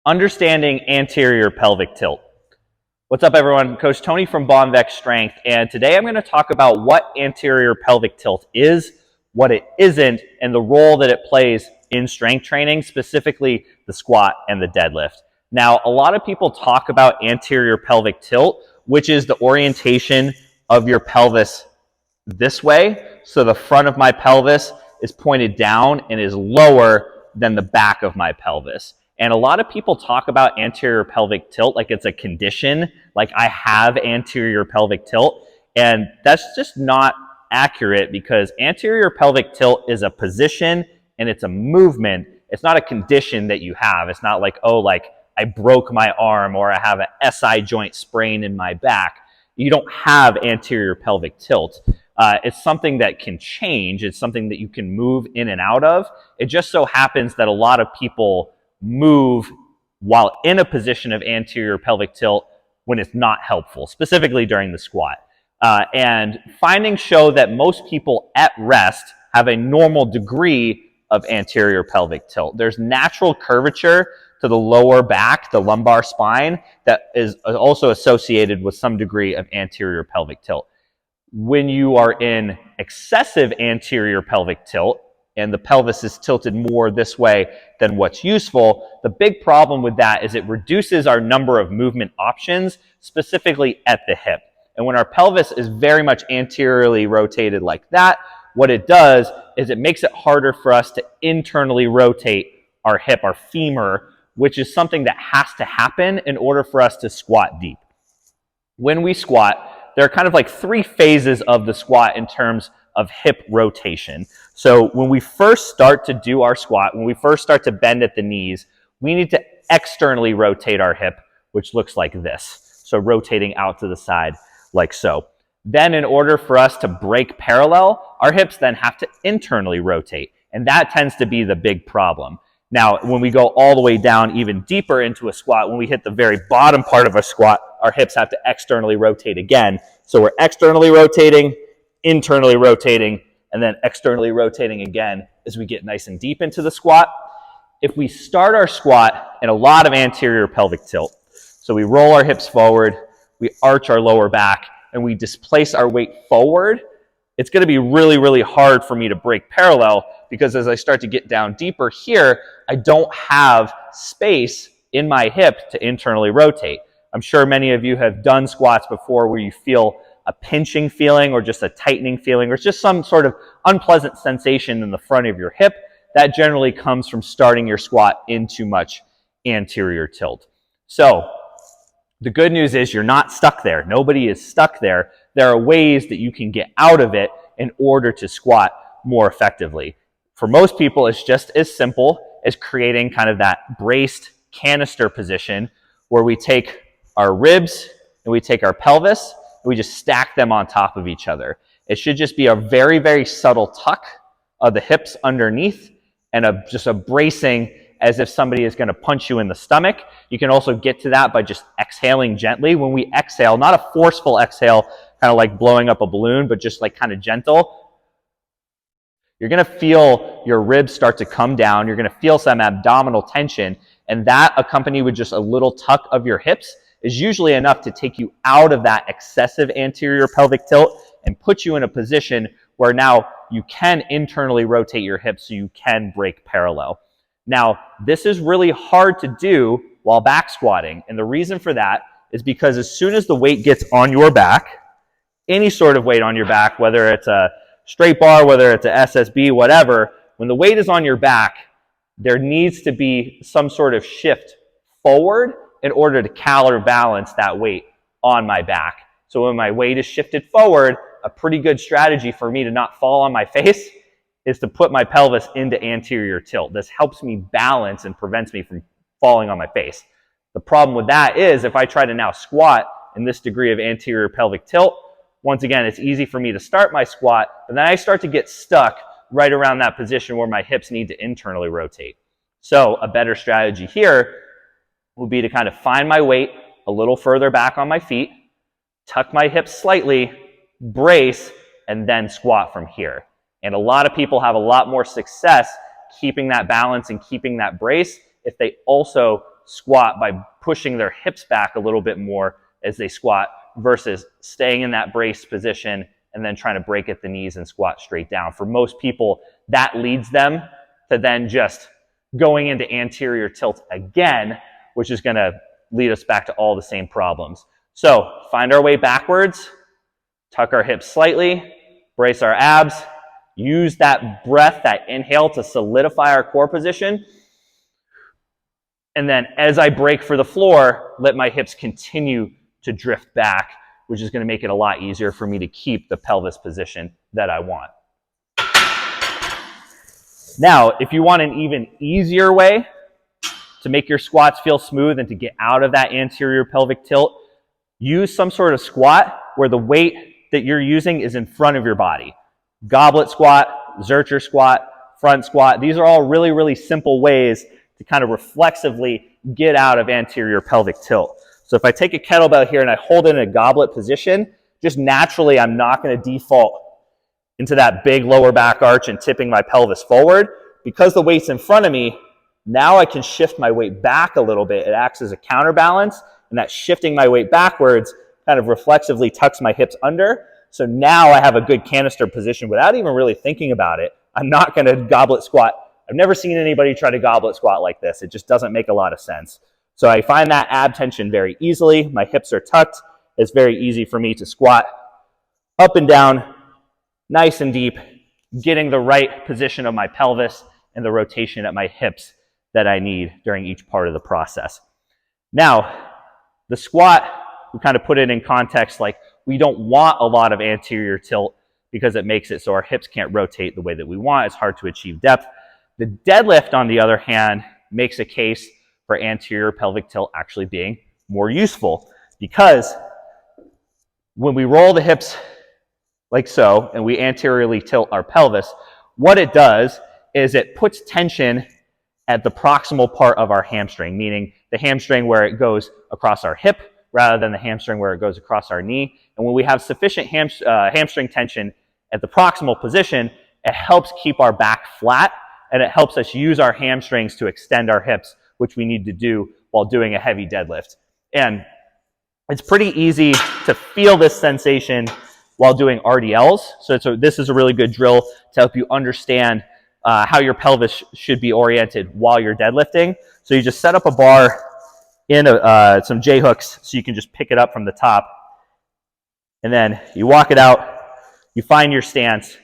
Understanding anterior pelvic tilt. What's up, everyone? Coach Tony from Bonvex Strength, and today I'm going to talk about what anterior pelvic tilt is, what it isn't, and the role that it plays in strength training, specifically the squat and the deadlift. Now, a lot of people talk about anterior pelvic tilt, which is the orientation of your pelvis this way. So the front of my pelvis is pointed down and is lower than the back of my pelvis. And a lot of people talk about anterior pelvic tilt like it's a condition, like I have anterior pelvic tilt. And that's just not accurate, because anterior pelvic tilt is a position and it's a movement. It's not a condition that you have. It's not like, oh, like I broke my arm or I have an SI joint sprain in my back. You don't have anterior pelvic tilt. It's something that can change. It's something that you can move in and out of. It just so happens that a lot of people move while in a position of anterior pelvic tilt when it's not helpful, specifically during the squat. And findings show that most people at rest have a normal degree of anterior pelvic tilt. There's natural curvature to the lower back, the lumbar spine, that is also associated with some degree of anterior pelvic tilt. When you are in excessive anterior pelvic tilt, and the pelvis is tilted more this way than what's useful, the big problem with that is it reduces our number of movement options, specifically at the hip. And when our pelvis is very much anteriorly rotated like that, what it does is it makes it harder for us to internally rotate our hip, our femur, which is something that has to happen in order for us to squat deep. When we squat, there are kind of like three phases of the squat in terms of hip rotation. So when we first start to do our squat, when we first start to bend at the knees, we need to externally rotate our hip, which looks like this. So rotating out to the side like so. Then in order for us to break parallel, our hips then have to internally rotate. And that tends to be the big problem. Now, when we go all the way down even deeper into a squat, when we hit the very bottom part of a squat, our hips have to externally rotate again. So we're externally rotating, internally rotating, and then externally rotating again as we get nice and deep into the squat. If we start our squat in a lot of anterior pelvic tilt, so we roll our hips forward, we arch our lower back, and we displace our weight forward, it's going to be really, really hard for me to break parallel, because as I start to get down deeper here, I don't have space in my hip to internally rotate. I'm sure many of you have done squats before where you feel a pinching feeling or just a tightening feeling or just some sort of unpleasant sensation in the front of your hip. That generally comes from starting your squat in too much anterior tilt. So the good news is you're not stuck there. Nobody is stuck there. There are ways that you can get out of it in order to squat more effectively. For most people, it's just as simple as creating kind of that braced canister position where we take our ribs and we take our pelvis, we just stack them on top of each other. It should just be a very, very subtle tuck of the hips underneath and just a bracing as if somebody is going to punch you in the stomach. You can also get to that by just exhaling gently. When we exhale, not a forceful exhale, kind of like blowing up a balloon, but just like kind of gentle, you're going to feel your ribs start to come down. You're going to feel some abdominal tension, and that accompanied with just a little tuck of your hips is usually enough to take you out of that excessive anterior pelvic tilt and put you in a position where now you can internally rotate your hips so you can break parallel. Now, this is really hard to do while back squatting, and the reason for that is because as soon as the weight gets on your back, any sort of weight on your back, whether it's a straight bar, whether it's a SSB, whatever, when the weight is on your back, there needs to be some sort of shift forward in order to counterbalance that weight on my back. So when my weight is shifted forward, a pretty good strategy for me to not fall on my face is to put my pelvis into anterior tilt. This helps me balance and prevents me from falling on my face. The problem with that is if I try to now squat in this degree of anterior pelvic tilt, once again, it's easy for me to start my squat, but then I start to get stuck right around that position where my hips need to internally rotate. So a better strategy here would be to kind of find my weight a little further back on my feet, tuck my hips slightly, brace, and then squat from here. And a lot of people have a lot more success keeping that balance and keeping that brace if they also squat by pushing their hips back a little bit more as they squat versus staying in that braced position and then trying to break at the knees and squat straight down. For most people, that leads them to then just going into anterior tilt again, which is going to lead us back to all the same problems. So find our way backwards, tuck our hips slightly, brace our abs, use that breath, that inhale to solidify our core position. And then as I break for the floor, let my hips continue to drift back, which is going to make it a lot easier for me to keep the pelvis position that I want. Now, if you want an even easier way to make your squats feel smooth and to get out of that anterior pelvic tilt, use some sort of squat where the weight that you're using is in front of your body. Goblet squat, Zercher squat, front squat. These are all really, really simple ways to kind of reflexively get out of anterior pelvic tilt. So if I take a kettlebell here and I hold it in a goblet position, just naturally I'm not going to default into that big lower back arch and tipping my pelvis forward. Because the weight's in front of me, now I can shift my weight back a little bit. It acts as a counterbalance, and that shifting my weight backwards kind of reflexively tucks my hips under. So now I have a good canister position without even really thinking about it. I'm not going to goblet squat. I've never seen anybody try to goblet squat like this. It just doesn't make a lot of sense. So I find that ab tension very easily. My hips are tucked. It's very easy for me to squat up and down, nice and deep, getting the right position of my pelvis and the rotation at my hips that I need during each part of the process. Now, the squat, we kind of put it in context like we don't want a lot of anterior tilt because it makes it so our hips can't rotate the way that we want. It's hard to achieve depth. The deadlift, on the other hand, makes a case for anterior pelvic tilt actually being more useful, because when we roll the hips like so and we anteriorly tilt our pelvis, what it does is it puts tension at the proximal part of our hamstring, meaning the hamstring where it goes across our hip rather than the hamstring where it goes across our knee. And when we have sufficient hamstring tension at the proximal position, it helps keep our back flat, and it helps us use our hamstrings to extend our hips, which we need to do while doing a heavy deadlift. And it's pretty easy to feel this sensation while doing RDLs. So this is a really good drill to help you understand how your pelvis should be oriented while you're deadlifting. So you just set up a bar in some J-hooks so you can just pick it up from the top. And then you walk it out, you find your stance,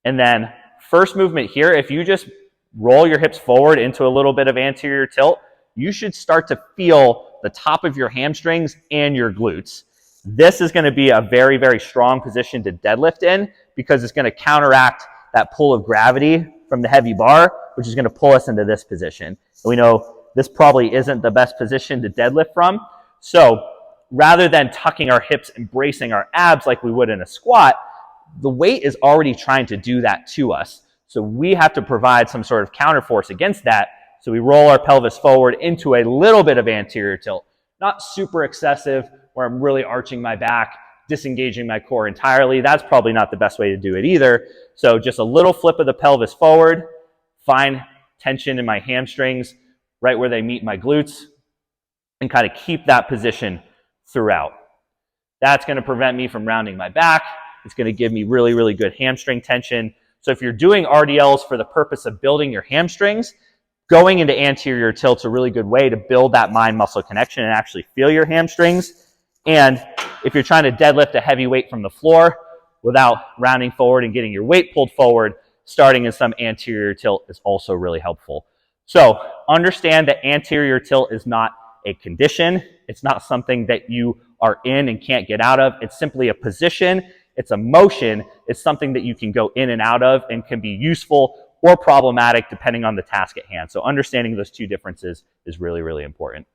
and then first movement here, if you just roll your hips forward into a little bit of anterior tilt, you should start to feel the top of your hamstrings and your glutes. This is going to be a very, very strong position to deadlift in because it's going to counteract that pull of gravity from the heavy bar, which is going to pull us into this position. And we know this probably isn't the best position to deadlift from. So rather than tucking our hips and bracing our abs like we would in a squat, the weight is already trying to do that to us. So we have to provide some sort of counterforce against that. So we roll our pelvis forward into a little bit of anterior tilt, not super excessive where I'm really arching my back, disengaging my core entirely. That's probably not the best way to do it either. So just a little flip of the pelvis forward, find tension in my hamstrings right where they meet my glutes, and kind of keep that position throughout. That's going to prevent me from rounding my back. It's going to give me really, really good hamstring tension. So if you're doing RDLs for the purpose of building your hamstrings, going into anterior tilt's a really good way to build that mind-muscle connection and actually feel your hamstrings. And if you're trying to deadlift a heavy weight from the floor without rounding forward and getting your weight pulled forward, starting in some anterior tilt is also really helpful. So understand that anterior tilt is not a condition. It's not something that you are in and can't get out of. It's simply a position. It's a motion. It's something that you can go in and out of and can be useful or problematic depending on the task at hand. So understanding those two differences is really, really important.